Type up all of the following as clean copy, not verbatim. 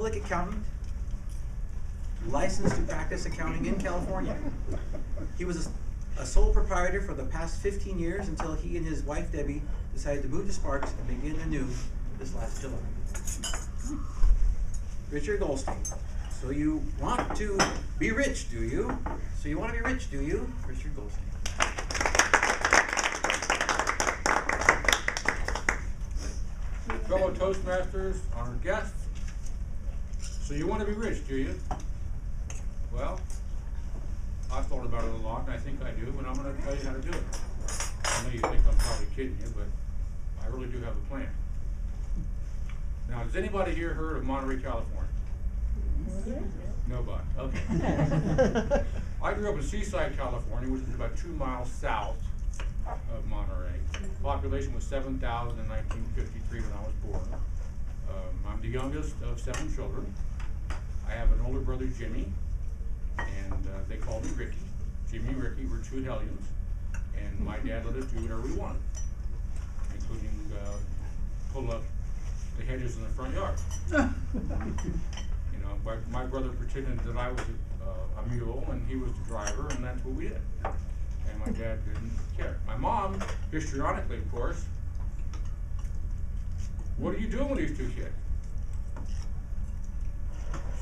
public accountant, licensed to practice accounting in California. He was a sole proprietor for the past 15 years until he and his wife Debbie decided to move to Sparks and begin anew this last July. Richard Goldstein. So you want to be rich, do you? So you want to be rich, do you? Richard Goldstein. Fellow Toastmasters, honored guests. So you want to be rich, do you? Well, I've thought about it a lot, and I think I do, and I'm going to tell you how to do it. I know you think I'm probably kidding you, but I really do have a plan. Now, has anybody here heard of Monterey, California? Nobody. Okay. I grew up in Seaside, California, which is about 2 miles south of Monterey. Population was 7,000 in 1953 when I was born. I'm the youngest of 7 children. I have an older brother, Jimmy, and they call me Ricky. Jimmy and Ricky were 2 hellions, and my dad let us do whatever we wanted, including pull up the hedges in the front yard. You know, my brother pretended that I was a mule and he was the driver, and that's what we did. And my dad didn't care. My mom, histrionically, of course, what are you doing with these 2 kids?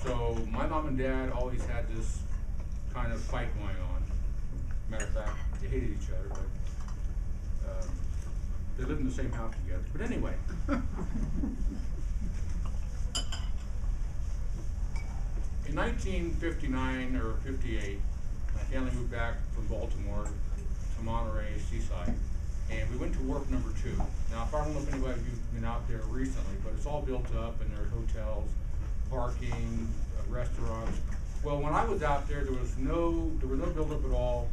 So my mom and dad always had this kind of fight going on. Matter of fact, they hated each other, but they lived in the same house together. But anyway. In 1959 or 58, my family moved back from Baltimore to Monterey, Seaside, and we went to wharf number 2. Now, I don't know if anybody of you have been out there recently, but it's all built up, and there are hotels, parking, restaurants. Well, when I was out there, there was no buildup at all,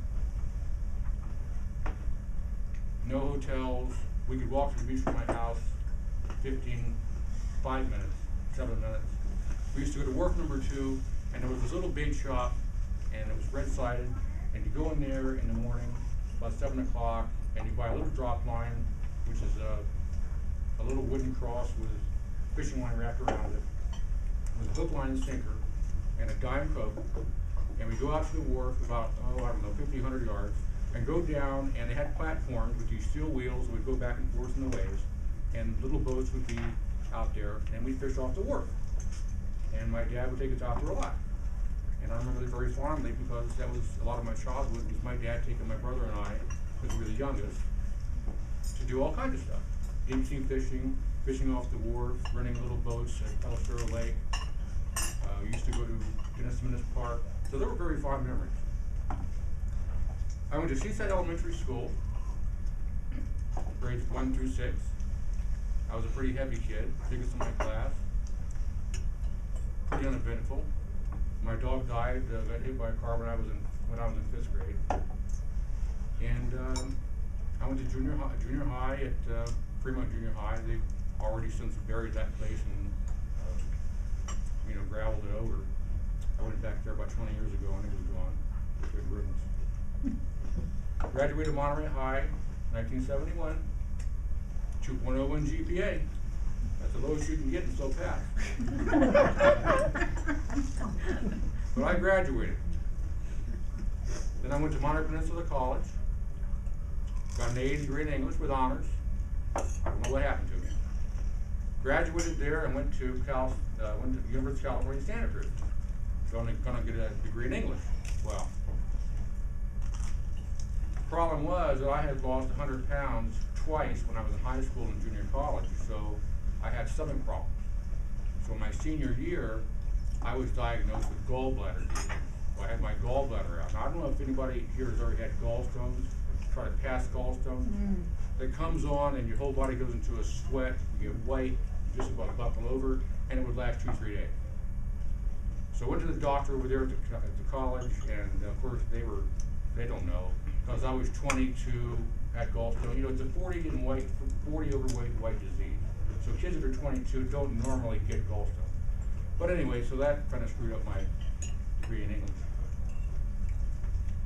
no hotels. We could walk to the beach from my house 5 minutes, 7 minutes. We used to go to wharf number 2, and there was this little bait shop, and it was red-sided, and you go in there in the morning, about 7 o'clock, and you buy a little drop line, which is a little wooden cross with fishing line wrapped around it, with a hook, line, and sinker, and a dime Coke, and we go out to the wharf about, 50, 100 yards, and go down, and they had platforms with these steel wheels, and we'd go back and forth in the waves, and little boats would be out there, and we'd fish off the wharf. And my dad would take us out there a lot. And I remember it very fondly because that was a lot of my childhood, was my dad taking my brother and I, because we were the youngest, to do all kinds of stuff. Deep sea fishing, fishing off the wharf, renting little boats at Pellicero Lake. We used to go to Dennis Park. So they were very fond memories. I went to Seaside Elementary School, grades 1 through 6. I was a pretty heavy kid, biggest in my class, pretty uneventful. My dog died, got hit by a car when I was in 5th grade. And I went to junior high at Fremont Junior High. They've already since buried that place and gravelled it over. I went back there about 20 years ago and it was gone. Good riddance. Graduated Monterey High, 1971. 2.01 GPA. That's the lowest you can get in so fast. But I graduated. Then I went to Monterey Peninsula College. Got an A degree in English with honors. I don't know what happened to me. Graduated there and went to University of California, Santa Cruz. Gonna get a degree in English. Well, the problem was that I had lost 100 pounds twice when I was in high school and junior college, so I had stomach problems. So my senior year, I was diagnosed with gallbladder disease. So I had my gallbladder out. Now, I don't know if anybody here has already had gallstones, try to pass gallstones. It comes on and your whole body goes into a sweat, you get white, you just about buckle over, and it would last 2-3 days. So I went to the doctor over there at the college, and of course they don't know, because I was 22, had gallstones. It's a 40 overweight white disease. So kids that are 22 don't normally get gallstones. But anyway, so that kind of screwed up my degree in English.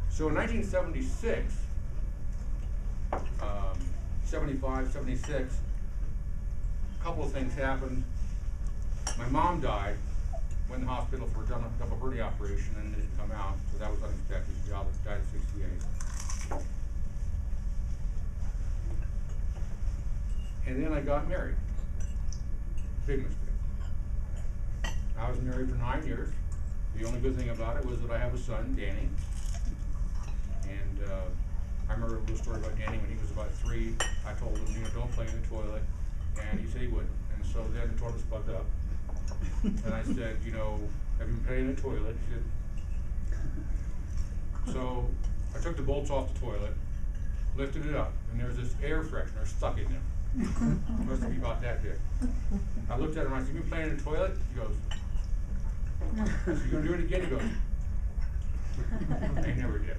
So in 1976, 75, 76, a couple of things happened. My mom died, hospital for a double hernia operation and didn't come out, so that was unexpected. He died at 68. And then I got married. Big mistake. I was married for 9 years. The only good thing about it was that I have a son, Danny. And I remember a little story about Danny when he was about 3. I told him, don't play in the toilet. And he said he wouldn't. And so then the toilet's plugged up. And I said, have you been playing in the toilet? He said, so I took the bolts off the toilet, lifted it up, and there was this air freshener stuck in there. It must be about that big. I looked at him and I said, you been playing in the toilet? He goes, so you gonna do it again? He goes, I never did.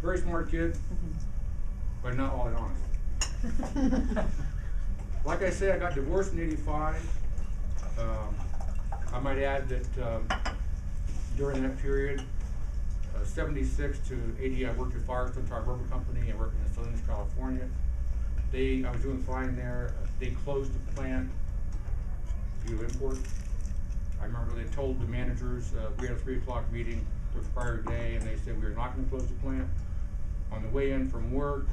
Very smart kid, but not all that honest. Like I say, I got divorced in '85. I might add that during that period, 76 to 80, I worked at Firestone Tar Rubber Company. I worked in Salinas, California. I was doing fine there. They closed the plant due to import. I remember they told the managers, we had a 3 o'clock meeting the prior day, and they said we were not going to close the plant. On the way in from work,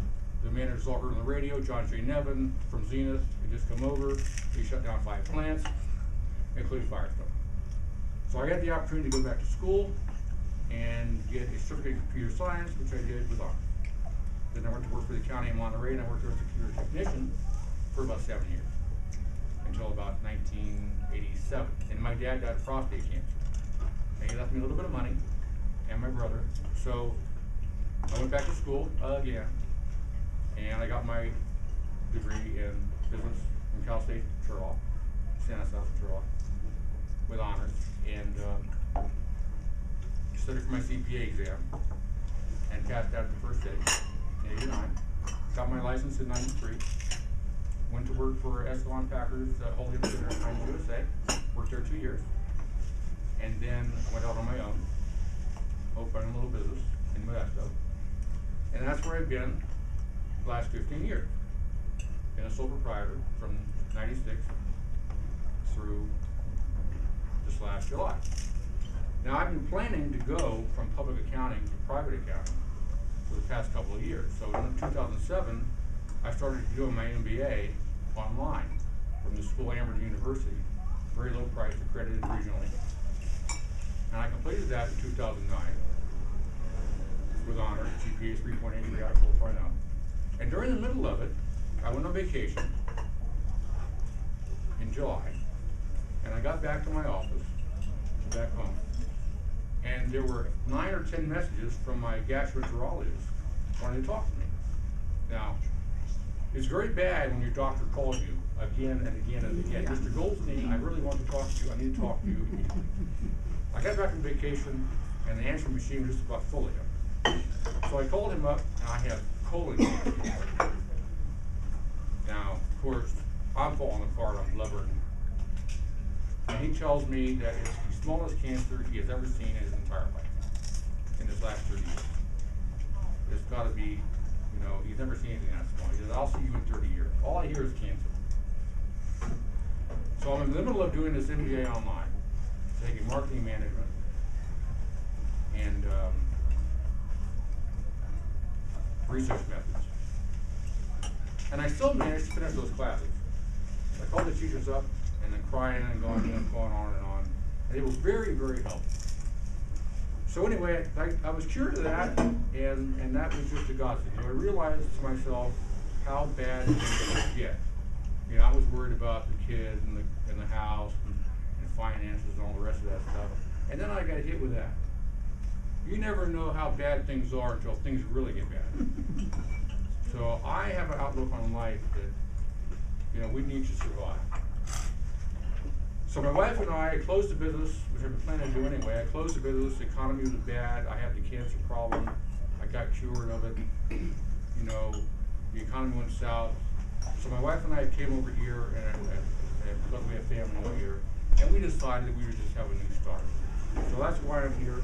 the managers all heard on the radio, John J. Nevin from Zenith had just come over. He shut down 5 plants, including Firestone. So I got the opportunity to go back to school and get a certificate in computer science, which I did with honors. Then I went to work for the county in Monterey, and I worked there as a computer technician for about 7 years, until about 1987. And my dad died of prostate cancer. And he left me a little bit of money, and my brother. So I went back to school again, and I got my degree in business from Cal State Turlock, Santa South Turlock, with honors, and studied for my CPA exam, and passed out the first day in '89. Got my license in '93. Went to work for Escalon Packers, Holding Center in Hines, USA. Worked there 2 years, and then I went out on my own, opened a little business in Modesto, and that's where I've been the last 15 years. Been a sole proprietor from '96 through this last July. Now I've been planning to go from public accounting to private accounting for the past couple of years. So in 2007, I started doing my MBA online from the school Amherst University, very low price, accredited regionally. And I completed that in 2009 with honor, GPA 3.83 out of 4.0. And during the middle of it, I went on vacation in July, and I got back to my office, back home, and there were 9 or 10 messages from my gastroenterologist wanting to talk to me. Now, it's very bad when your doctor calls you again and again and again. Mr. Goldstein, I really want to talk to you. I need to talk to you immediately. I got back from vacation, and the answering machine was just about full of him. So I called him up, and I have colon cancer. Now, of course, I'm falling apart, I'm blubbering. And he tells me that it's the smallest cancer he has ever seen in his entire life, in his last 30 years. It's got to be, he's never seen anything that small. He says, I'll see you in 30 years. All I hear is cancer. So I'm in the middle of doing this MBA online, taking marketing management, and research methods. And I still managed to finish those classes. I called the teachers up, and then crying and going on and on. And it was very, very helpful. So anyway, I was cured of that, and that was just a godsend. I realized to myself how bad things could get. I was worried about the kids and the house and finances and all the rest of that stuff. And then I got hit with that. You never know how bad things are until things really get bad. So I have an outlook on life that, we need to survive. So my wife and I closed the business, which I've been planning to do anyway. I closed the business, the economy was bad, I had the cancer problem, I got cured of it, the economy went south. So my wife and I came over here, and because we have family over here, and we decided that we would just have a new start. So that's why I'm here.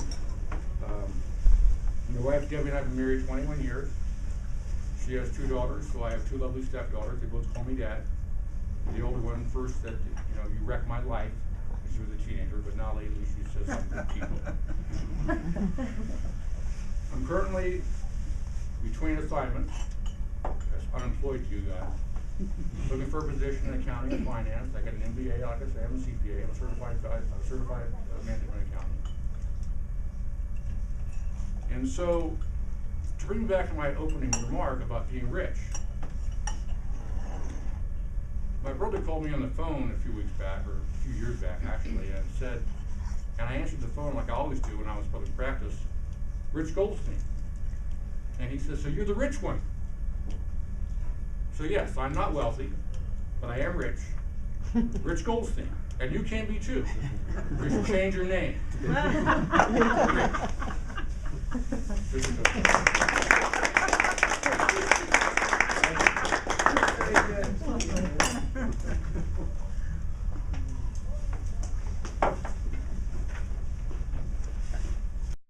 My wife Debbie and I have been married 21 years. She has 2 daughters, so I have 2 lovely stepdaughters. They both call me Dad. The older one first said, you wrecked my life. She she was a teenager, but now lately she says I'm good people. I'm currently between assignments, as unemployed to you guys. Looking for a position in accounting and finance. I got an MBA, like I say, I'm a CPA, I'm a certified management accountant. And so, to bring me back to my opening remark about being rich, my brother called me on the phone a few weeks back, or a few years back actually, and said, and I answered the phone like I always do when I was in public practice, Rich Goldstein. And he says, so you're the rich one. So yes, I'm not wealthy, but I am rich. Rich Goldstein. And you can be too. You should change your name. Rich.